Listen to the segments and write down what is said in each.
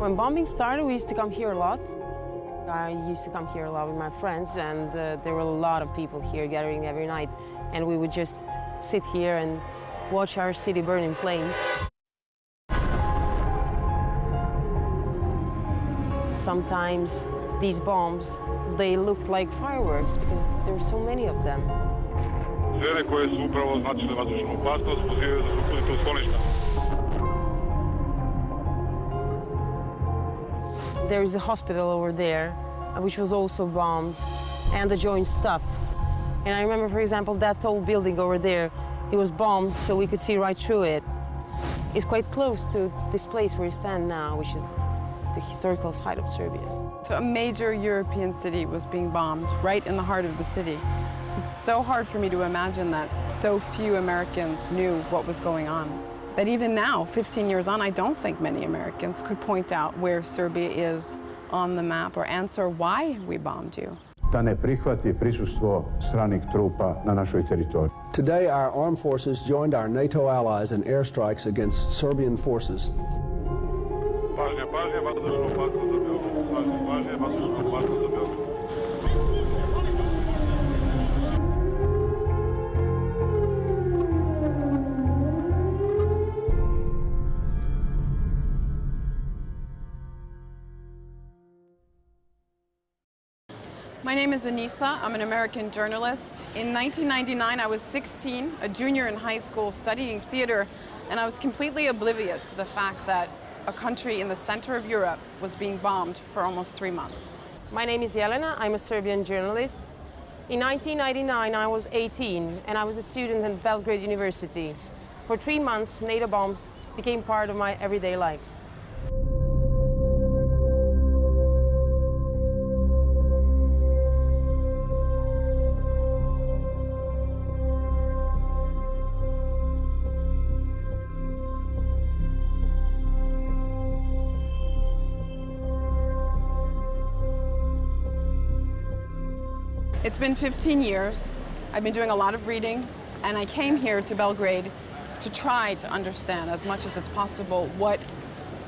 When bombing started, we used to come here a lot. I used to come here a lot with my friends, and there were a lot of people here gathering every night. And we would just sit here and watch our city burn in flames. Sometimes these bombs, they looked like fireworks because there were so many of them. Žene koje su upravo značile vazdušnu opasnost pozivaju da se uputite u skloništa. There is a hospital over there, which was also bombed, and the joint stuff. And I remember, for example, that tall building over there, it was bombed, so we could see right through it. It's quite close to this place where we stand now, which is the historical site of Serbia. So a major European city was being bombed right in the heart of the city. It's so hard for me to imagine that so few Americans knew what was going on. That even now, 15 years on, I don't think many Americans could point out where Serbia is on the map or answer why we bombed you. Da ne prihvati prisustvo stranih trupa na našoj teritoriji. Today, our armed forces joined our NATO allies in airstrikes against Serbian forces. Pažnja, pažnja, vazdušna opasnost za Beograd. Pažnja, pažnja, vazdušna opasnost za Beograd. My name is Anissa. I'm an American journalist. In 1999, I was 16, a junior in high school studying theater, and I was completely oblivious to the fact that a country in the center of Europe was being bombed for almost 3 months. My name is Jelena. I'm a Serbian journalist. In 1999, I was 18, and I was a student at Belgrade University. For 3 months, NATO bombs became part of my everyday life. It's been 15 years. I've been doing a lot of reading, and I came here to Belgrade to try to understand as much as it's possible what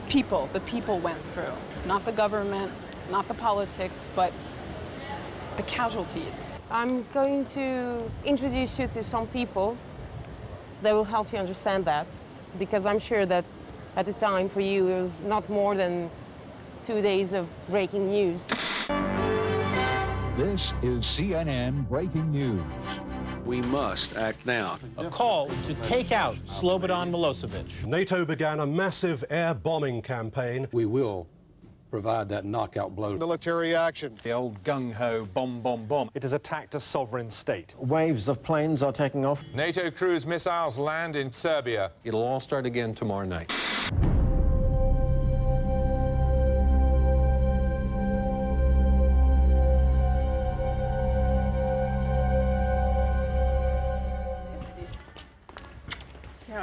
the people went through. Not the government, not the politics, but the casualties. I'm going to introduce you to some people that will help you understand that, because I'm sure that at the time for you it was not more than 2 days of breaking news. This is CNN Breaking News. We must act now. A call to take out Slobodan Milosevic. NATO began a massive air bombing campaign. We will provide that knockout blow. Military action. The old gung-ho bomb, bomb, bomb. It has attacked a sovereign state. Waves of planes are taking off. NATO cruise missiles land in Serbia. It'll all start again tomorrow night.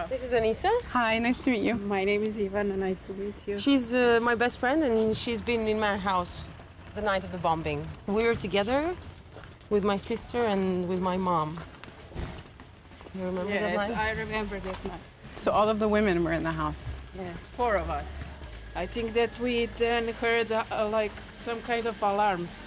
This is Anissa. Hi, nice to meet you. My name is Ivana, nice to meet you. She's my best friend, and she's been in my house the night of the bombing. We were together with my sister and with my mom. You remember that night? Yes, I remember that night. So all of the women were in the house? Yes, 4 of us. I think that we then heard like some kind of alarms.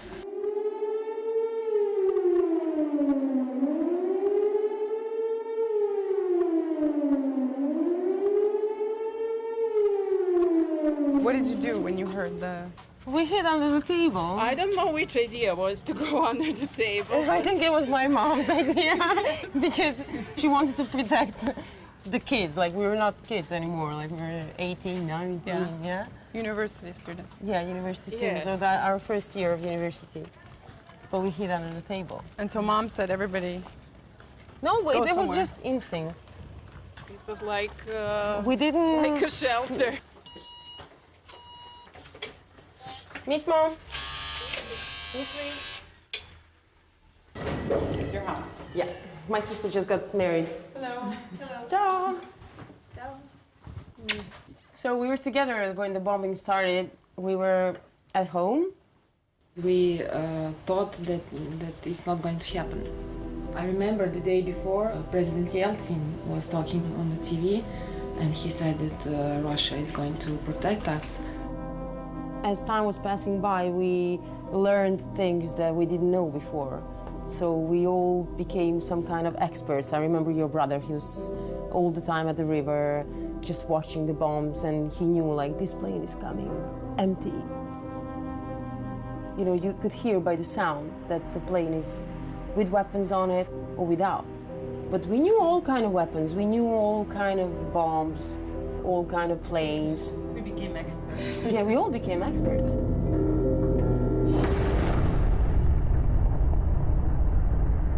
What did you do when you heard the... We hid under the table. I don't know which idea was to go under the table. I think it was my mom's idea because she wanted to protect the kids. Like, we were not kids anymore. Like, we were 18, 19, yeah? University student. Yeah, university students. Yes. So that our first year of university. But we hid under the table. And so Mom said everybody... No, wait, go it was somewhere. just instinct. It was like, We didn't... like a shelter. Miss Mom. It's your house. Yeah, my sister just got married. Hello. Hello. Ciao. Ciao. So we were together when the bombing started. We were at home. We thought that it's not going to happen. I remember the day before, President Yeltsin was talking on the TV, and he said that Russia is going to protect us. As time was passing by, we learned things that we didn't know before. So we all became some kind of experts. I remember your brother, he was all the time at the river, just watching the bombs, and he knew, like, this plane is coming empty. You know, you could hear by the sound that the plane is with weapons on it or without. But we knew all kind of weapons, we knew all kind of bombs, all kind of planes. We became experts. Yeah, we all became experts.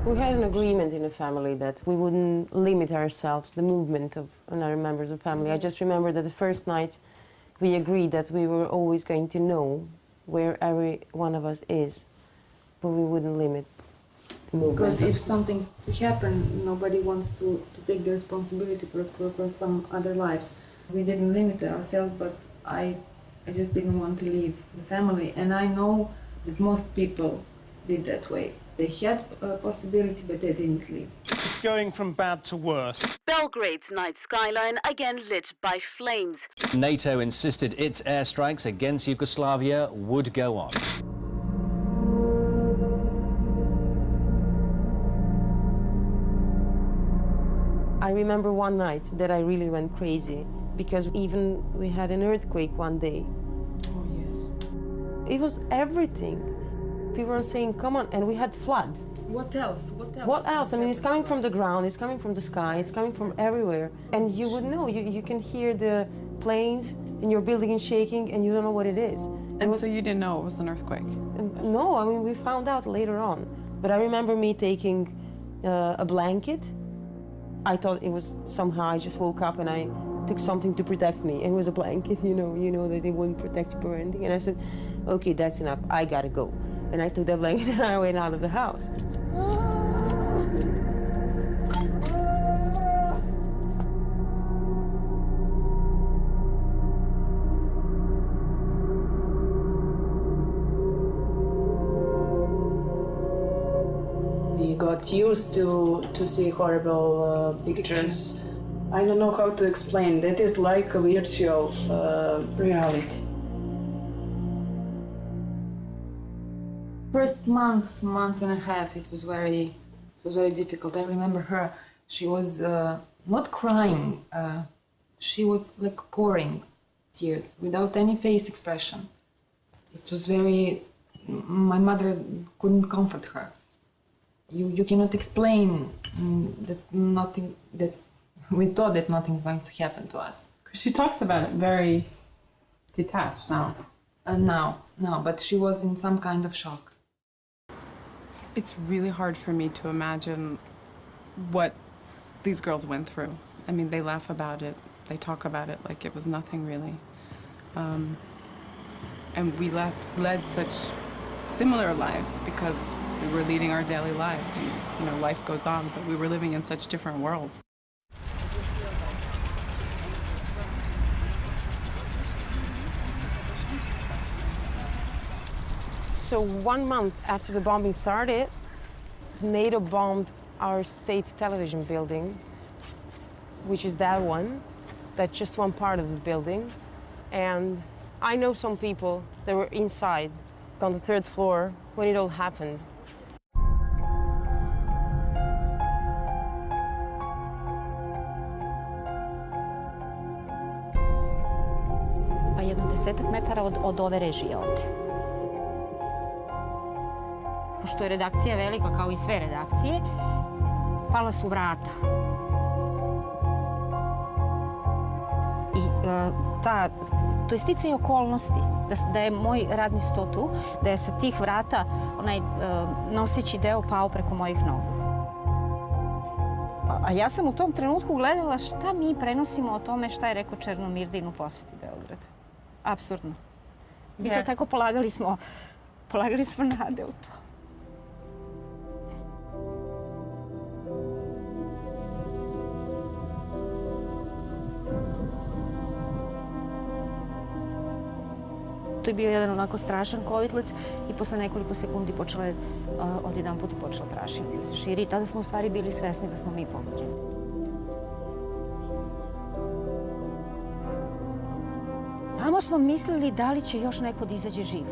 We had an agreement in the family that we wouldn't limit ourselves, the movement of another members of the family. I just remember that the first night we agreed that we were always going to know where every one of us is, but we wouldn't limit the movement. Because if something to happen, nobody wants to take the responsibility for some other lives. We didn't limit ourselves, but I just didn't want to leave the family. And I know that most people did that way. They had a possibility, but they didn't leave. It's going from bad to worse. Belgrade's night skyline again lit by flames. NATO insisted its airstrikes against Yugoslavia would go on. I remember one night that I really went crazy, because even we had an earthquake one day. Oh, yes. It was everything. People were saying, come on, and we had flood. What else? What else? What else? I mean, it's coming from the ground, it's coming from the sky, it's coming from everywhere. And you would know, you can hear the planes in your building is shaking, and you don't know what it is. And so you didn't know it was an earthquake? No, I mean, we found out later on. But I remember me taking a blanket. I thought it was somehow, I just woke up and I took something to protect me. And it was a blanket, you know that it wouldn't protect you or anything. And I said, okay, that's enough, I gotta go. And I took that blanket and I went out of the house. We got used to see horrible pictures. I don't know how to explain. That is like a virtual reality. First month and a half, it was very difficult. I remember her. She was not crying. She was like pouring tears without any face expression. It was very. My mother couldn't comfort her. You cannot explain that nothing. That we thought that nothing is going to happen to us. Because she talks about it very detached now. No, but she was in some kind of shock. It's really hard for me to imagine what these girls went through. I mean, they laugh about it, they talk about it like it was nothing really. And we led such similar lives because we were leading our daily lives and, you know, life goes on, but we were living in such different worlds. So 1 month after the bombing started, NATO bombed our state television building, which is that one. That's just one part of the building. And I know some people that were inside on the 3rd floor when it all happened. Pa jedno 10 metara od ove režije ovde. Pošto je redakcija velika, kao i sve redakcije, pala su vrata. I to je sticaj okolnosti, da je moj radni sto tu, da je sa tih vrata onaj noseći deo pao preko mojih nogu. A ja sam u tom trenutku gledala šta mi prenosimo o tome šta je rekao Černomirdin u poseti Beograd. Apsurdno. Mi smo tako polagali smo nade u to. To je bio jedan onako strašan kovitlec i posle nekoliko sekundi odjedanput počela prašina da se širi. I tada smo u stvari bili svesni da smo mi pogođeni. Samo smo mislili da li će još neko da izađe živ.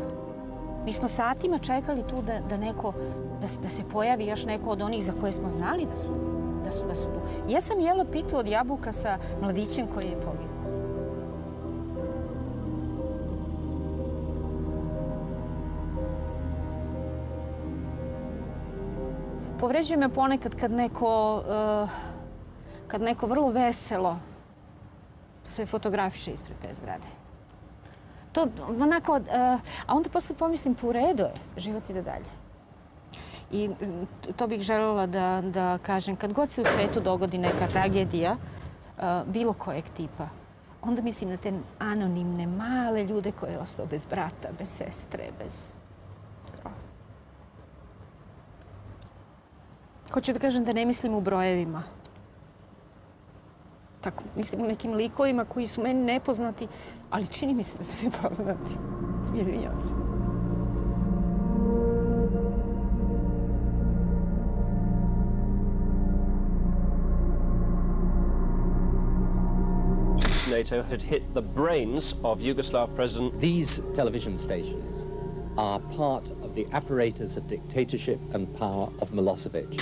Mi smo satima čekali tu da se pojavi još neko od onih za koje smo znali da su tu. Ja sam jela pitu od jabuka sa mladićem koji je poginuo. Povređuje me ponekad kad neko vrlo veselo se fotografiše ispred te zgrade. To onako, a onda posle pomislim, pa u redu je, život ide dalje. I to bih željela da kažem, kad god se u svetu dogodi neka tragedija, bilo kojeg tipa, onda mislim na te anonimne, male ljude koje je ostao bez brata, bez sestre, bez... Grozno. Hoću da kažem da ne mislim u brojevima. Tako, mislim u nekim likovima koji su meni nepoznati, ali čini mi se da su mi poznati. Izvinjavam se. NATO had hit the brains of Yugoslav President. These television stations are part of the apparatus of dictatorship and power of Milosevic.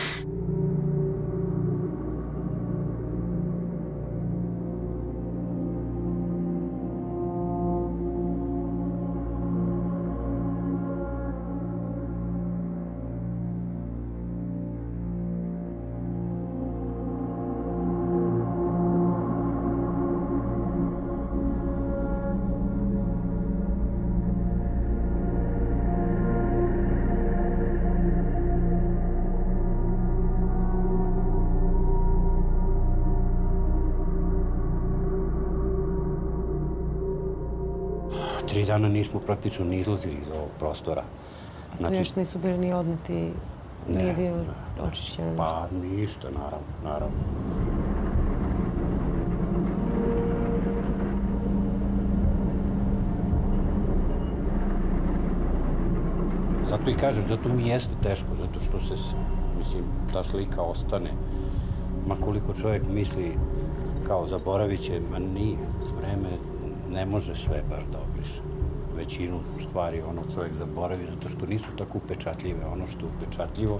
Tri dana nismo praktično ni izlazili iz ovog prostora. Znači, još nisu bili ni odneti, nije bio očišćen? Pa ništa, naravno. Zato i kažem, zato mi jeste teško, zato što se, mislim, ta slika ostane. Ma koliko čovjek misli kao zaboravit će, ma nije. Vreme ne može sve baš da obriše. Većinu stvari ono čovjek zaboravi zato što nisu tako upečatljive. Ono što je upečatljivo,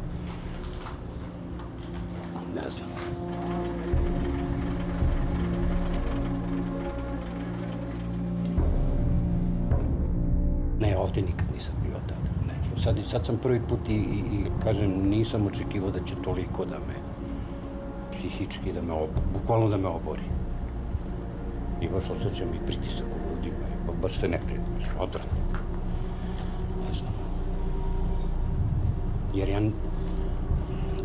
ne znam. Ne, ovdje nikad nisam bio tada. Ne. Sad sam prvi put i kažem, nisam očekivao da će toliko da me psihički, bukvalno da me obori. I baš osjećam i pritisak u ljudima. Baš se neprijatno, odvratno. Ne znam. Jer ja...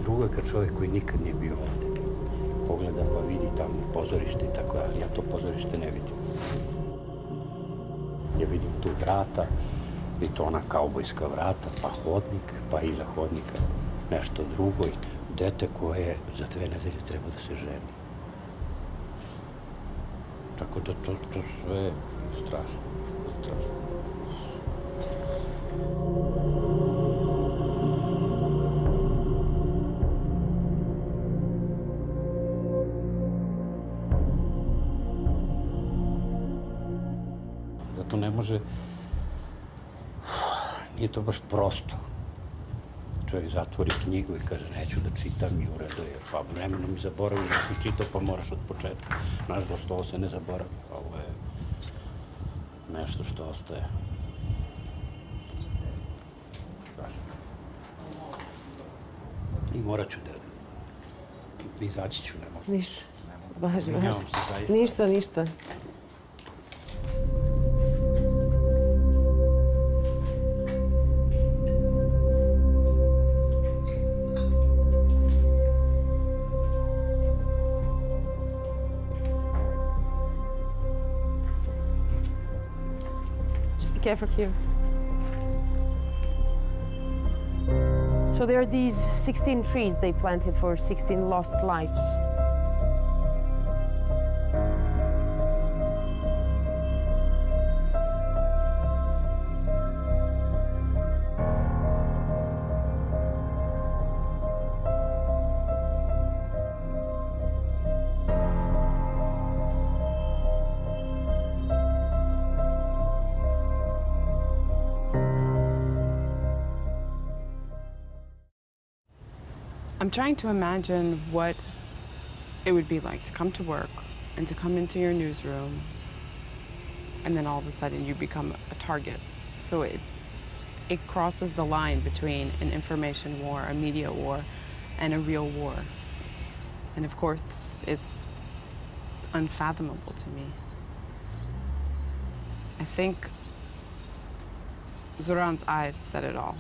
Drugo je kad čovjek koji nikad nije bio ovdje pogleda pa vidi tamo pozorište i tako, ali ja to pozorište ne vidim. Ja vidim tu vrata, i to ona kaubojska vrata, pa hodnik, pa iza hodnika nešto drugo i dete koje za 2 nedelje treba da se ženi. Tako da to sve je strašno. Zato ne može, nije to baš prosto. Čovjek zatvori knjigu i kaže neću da čitam i uredo je, pa vremenom mi zaboravi da si čitao pa moraš od početka. Nažalost, ovo se ne zaboravi, ovo je nešto što ostaje. I morat ću da izaći ću, ne mogu. Ništa, baš. Ništa. Careful here. So there are these 16 trees they planted for 16 lost lives. I'm trying to imagine what it would be like to come to work and to come into your newsroom and then all of a sudden you become a target. So it crosses the line between an information war, a media war, and a real war. And of course, it's unfathomable to me. I think Zoran's eyes said it all,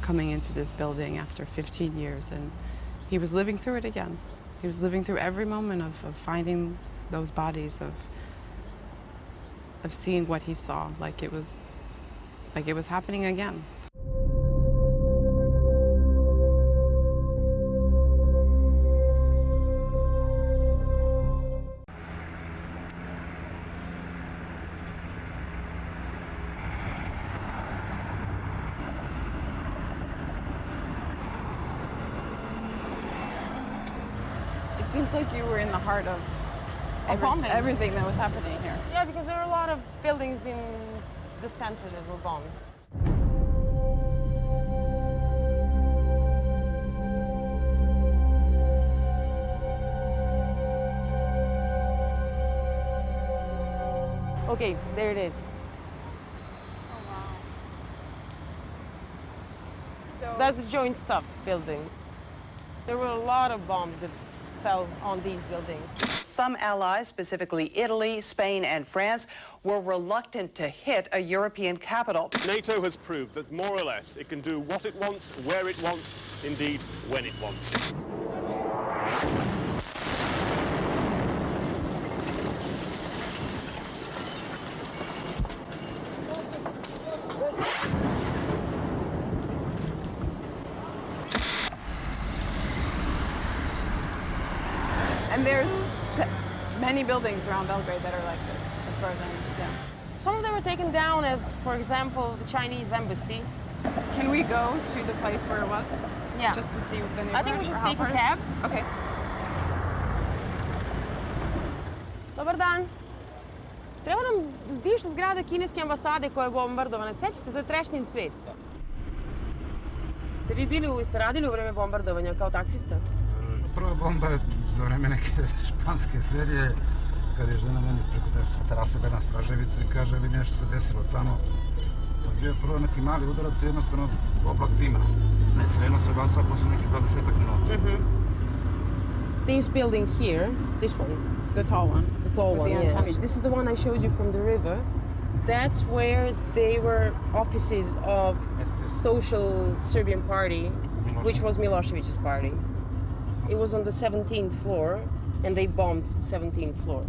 coming into this building after 15 years, and he was living through it again. He was living through every moment of finding those bodies, of seeing what he saw, like it was happening again. It seems like you were in the heart of everything that was happening here. Yeah, because there were a lot of buildings in the center that were bombed. Okay, there it is. Oh, wow. So that's the joint stuff building. There were a lot of bombs that fell on these buildings. Some allies, specifically Italy, Spain, and France, were reluctant to hit a European capital. NATO has proved that more or less it can do what it wants, where it wants, indeed when it wants. And there's many buildings around Belgrade that are like this, as far as I understand. Some of them were taken down as, for example, the Chinese embassy. Can we go to the place where it was? Yeah. Just to see the neighborhood? I think we should take a cab. Okay. Dobar dan. Treba nam bivša zgrada kineske ambasade koja je bombardovana. Sećate, to je trešnjin cvet. Ste vi radili u vreme bombardovanja kao taksista? Prva bomba je za vreme neke španske serije, kada je žena meni preko terase gleda straževicu i kaže vidi nešto se desilo tamo. To je bio prvo neki mali udarac i jednostavno oblak dima. Sirena se ugasila posle nekih 20 minuta. This building here, this one. The tall one. The tall one, yeah. This is the one I showed you from the river. That's where they were offices of Social Serbian Party, which was Milosevic's party. It was on the 17th floor, and they bombed 17th floor.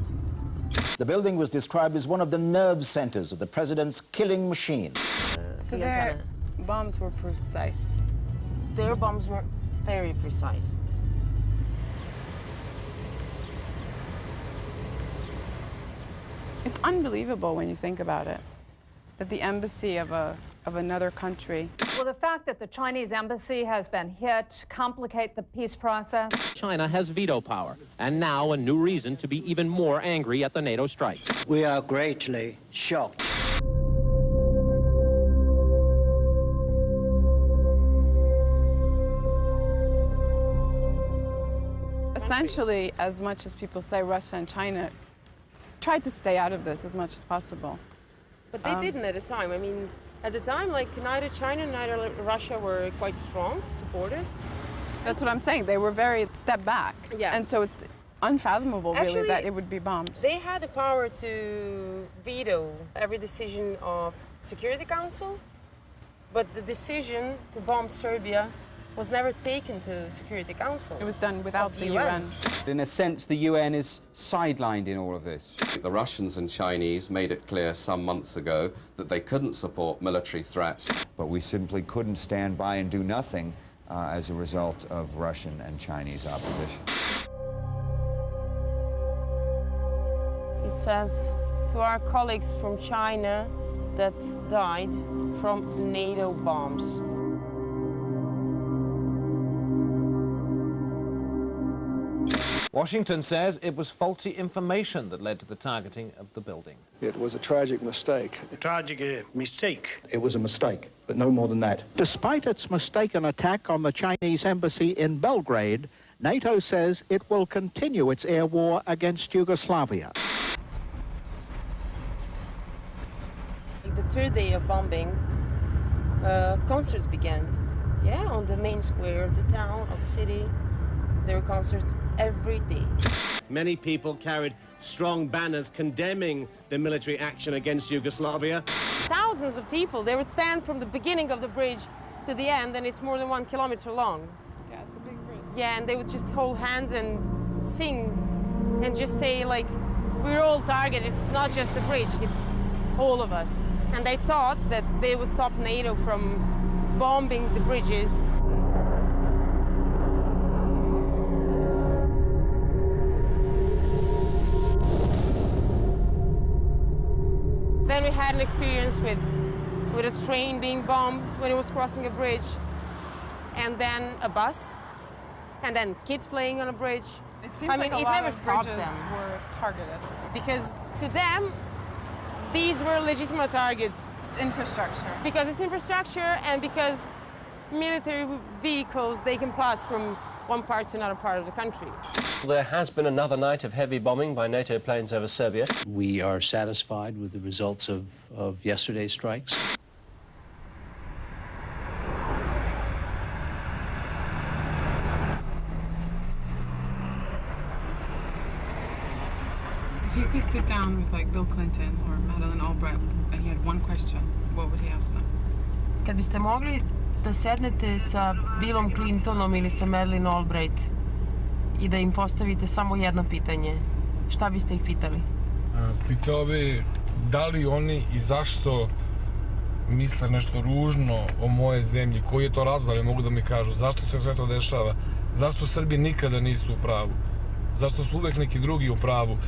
The building was described as one of the nerve centers of the president's killing machine. So their bombs were precise. Their bombs were very precise. It's unbelievable when you think about it, that the embassy of another country. Will the fact that the Chinese embassy has been hit complicate the peace process? China has veto power, and now a new reason to be even more angry at the NATO strikes. We are greatly shocked. Essentially, as much as people say Russia and China tried to stay out of this as much as possible. But they didn't at the time. I mean, at the time, like, neither China, neither Russia were quite strong to support us. That's what I'm saying. They were very step back. Yeah. And so it's unfathomable, really, Actually, that it would be bombed. They had the power to veto every decision of Security Council, but the decision to bomb Serbia was never taken to Security Council. It was done without the UN. In a sense, the UN is sidelined in all of this. The Russians and Chinese made it clear some months ago that they couldn't support military threats. But we simply couldn't stand by and do nothing as a result of Russian and Chinese opposition. It says to our colleagues from China that died from NATO bombs. Washington says it was faulty information that led to the targeting of the building. It was a tragic mistake. A tragic mistake. It was a mistake, but no more than that. Despite its mistaken attack on the Chinese embassy in Belgrade, NATO says it will continue its air war against Yugoslavia. The third day of bombing, concerts began. Yeah, on the main square of the town, of the city. There were concerts every day. Many people carried strong banners condemning the military action against Yugoslavia. Thousands of people, they would stand from the beginning of the bridge to the end, and it's more than 1 kilometer long. Yeah, it's a big bridge. Yeah, and they would just hold hands and sing and just say, like, we're all targeted, not just the bridge, it's all of us. And they thought that they would stop NATO from bombing the bridges. Then we had an experience with a train being bombed when it was crossing a bridge, and then a bus, and then kids playing on a bridge. It seems like a lot of bridges were targeted. Because to them, these were legitimate targets. It's infrastructure. Because it's infrastructure, and because military vehicles, they can pass from one part to another part of the country. There has been another night of heavy bombing by NATO planes over Serbia. We are satisfied with the results of yesterday's strikes. If you could sit down with like Bill Clinton or Madeleine Albright and you had one question, what would he ask them? Kad biste mogli da sednete sa Billom Clintonom ili sa Madeleine Albright i da im postavite samo jedno pitanje, šta biste ih pitali? Pitao bi da li oni i zašto misle nešto ružno o moje zemlji, koji je to razlog, ali mogu da mi kažu zašto se sve to dešava, zašto Srbi nikada nisu u pravu, zašto su uvek neki drugi u pravu,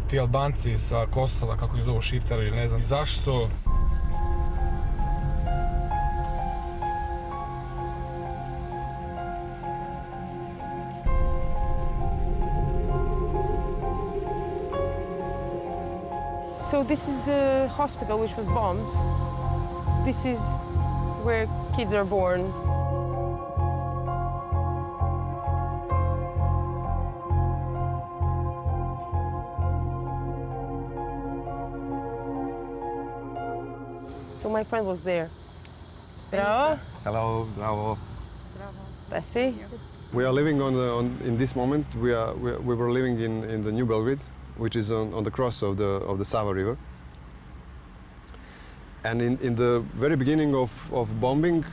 ti Albanci sa Kosova, kako ih zovu Šiptari ili ne znam, zašto So this is the hospital which was bombed. This is where kids are born. So my friend was there. Bravo. Hello, bravo. Bessie. We are living in this moment. We were living in the New Belgrade, which is on the cross of the Sava River. And in the very beginning of bombing,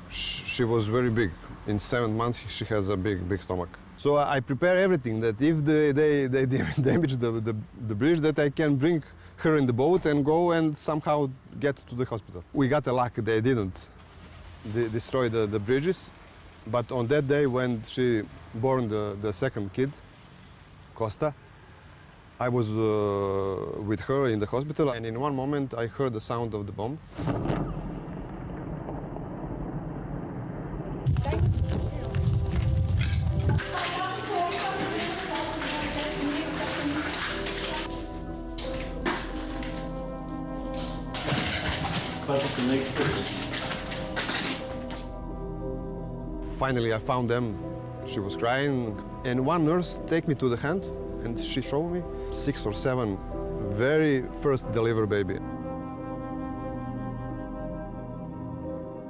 she was very big. In 7 months, she has a big stomach. So I prepare everything that if they damage the bridge, that I can bring her in the boat and go and somehow get to the hospital. We got a luck they didn't destroy the bridges, but on that day when she born the second kid, Costa, I was with her in the hospital, and in one moment I heard the sound of the bomb. Finally I found them. She was crying, and one nurse take me to the hand, and she showed me 6 or 7 very first delivered baby.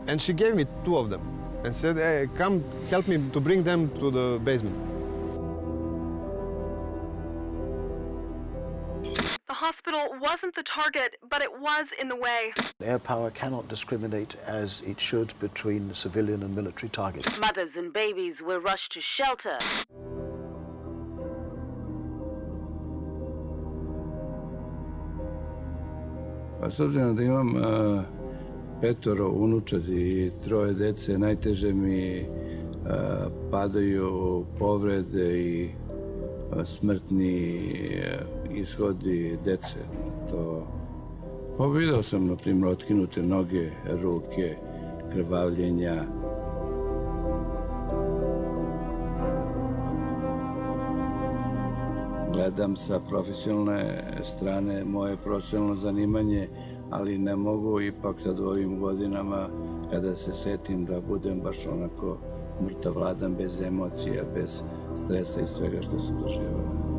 And she gave me 2 of them and said, hey, come help me to bring them to the basement. The hospital wasn't the target, but it was in the way. Air power cannot discriminate as it should between civilian and military targets. Mothers and babies were rushed to shelter. Pa s obzirom da imam 5 unučadi i 3 dece, najteže mi padaju povrede i smrtni ishodi dece. Video sam, na primjer, otkinute noge, ruke, krvavljenja. gledam sa profesionalne strane moje profesionalno zanimanje, ali ne mogu ipak sad u ovim godinama kada se setim da budem baš onako mrtav hladan, bez emocija, bez stresa i svega što sam doživao.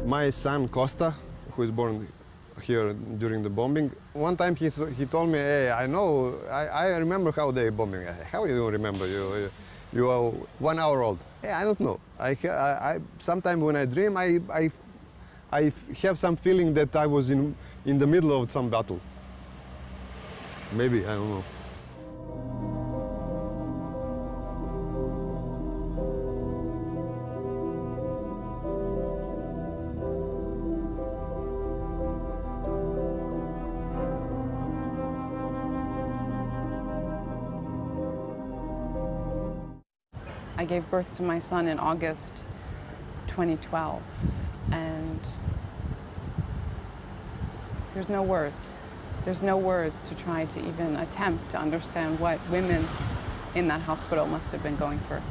My son Costa, who was born here during the bombing, one time he told me, "Hey, I know, I remember how they bombing." How you remember? You are 1 hour old. Hey, I don't know. I sometimes when I dream, I have some feeling that I was in the middle of some battle. Maybe, I don't know. I gave birth to my son in August 2012, and there's no words. There's no words to try to even attempt to understand what women in that hospital must have been going through.